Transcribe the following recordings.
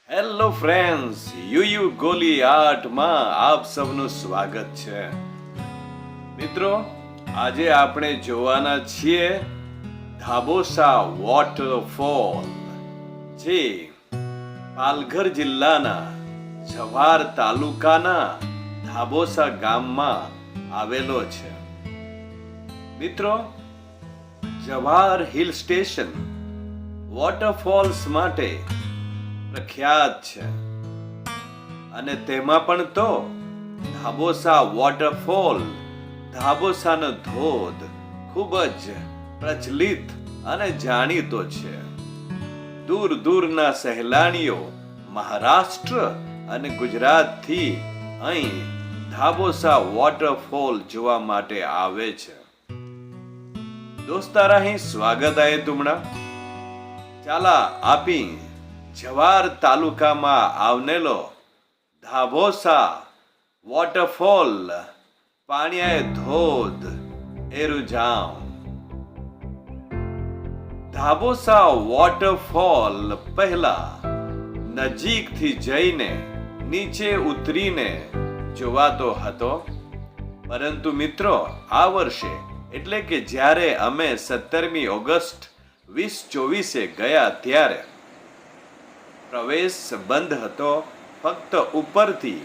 Hello friends, you ગોલી આર્ટમાં આપ સૌનું સ્વાગત છે. મિત્રો, આજે આપણે જોવાના છીએ ધાબોસા વોટરફોલ, જે પાલઘર જિલ્લાના જવાહર તાલુકાના ધાબોસા ગામમાં આવેલો છે. મિત્રો, જવાહર હિલ સ્ટેશન વોટરફોલ્સ માટે પ્રખ્યાત છે, અને તેમાં પણ તો ધાબોસા વોટરફોલ, ધાબોસાનો ધોધ ખૂબ જ પ્રચલિત અને જાણીતો છે. દૂર દૂરના સહેલાણીઓ મહારાષ્ટ્ર અને ગુજરાતથી અહીં ધાબોસા વોટરફોલ જોવા માટે આવે છે. દોસ્તારા, અહીં સ્વાગત आहे तुमना. ચાલા આપી જવાહર તાલુકામાં આવનેલો ધાબોસા વોટરફોલ પાણીએ ધોધ એરુજામ. ધાબોસા વોટરફોલ પહેલા નજીકથી જઈને નીચે ઉતરીને જોવાતો હતો, પરંતુ મિત્રો, આ વર્ષે એટલે કે જ્યારે અમે 17મી ઓગસ્ટ 2024 ગયા ત્યારે પ્રવેશ બંધ હતો. ફક્ત ઉપરથી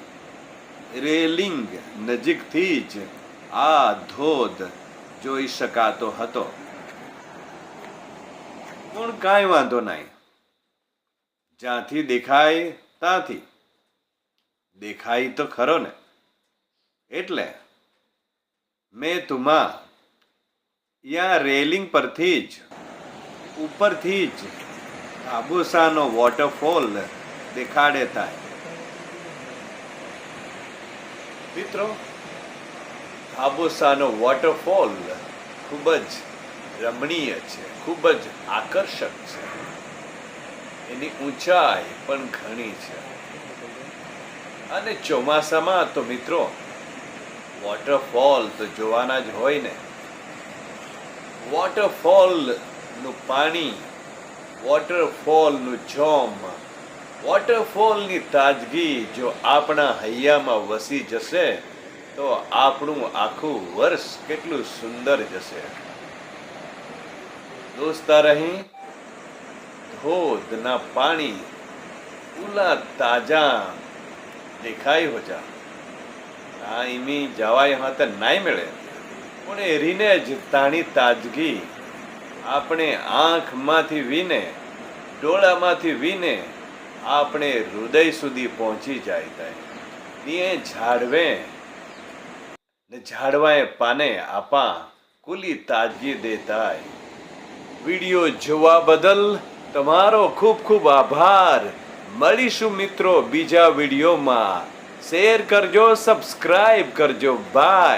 રેલિંગ નજીકથી જ આ ધોધ જોઈ શકાતો હતો. પણ કાંઈ વાંધો નહીં, જ્યાંથી દેખાય ત્યાંથી દેખાય તો ખરો ને. એટલે મેં તુમા યા રેલિંગ પરથી જ ઉપરથી જ ધાબોસાનો વોટરફોલ દેખાડે થાય. મિત્રો, ધાબોસાનો વોટરફોલ ખૂબ જ રમણીય છે, ખૂબ જ આકર્ષક છે. એની ઊંચાઈ પણ ઘણી છે, અને ચોમાસામાં તો મિત્રો વોટરફોલ તો જોવાના જ હોય ને. વોટરફોલનું પાણી, વોટરફોલનું જોમ, વોટરફોલની તાજગી જો આપણા હૈયામાં વસી જશે તો આપણું આખું વર્ષ કેટલું સુંદર જશે. દોસ્તાર, અહીં ધોધના પાણી ઉલા તાજા દેખાય હો જા. કાંઈ જવાય હા તો નાઈ મળે, પણ એરીને જ તાણી તાજગી આપણે આંખમાંથી વીને, ડોળામાંથી વીને આપણે હૃદય સુધી પહોંચી જાય થાય. એ ઝાડવે ને ઝાડવાએ પાને આપા કુલી તાજગી દેતાય. વિડીયો જોવા બદલ તમારો ખૂબ ખૂબ આભાર. મળીશું મિત્રો બીજા વિડીયોમાં. શેર કરજો, સબસ્ક્રાઇબ કરજો. બાય.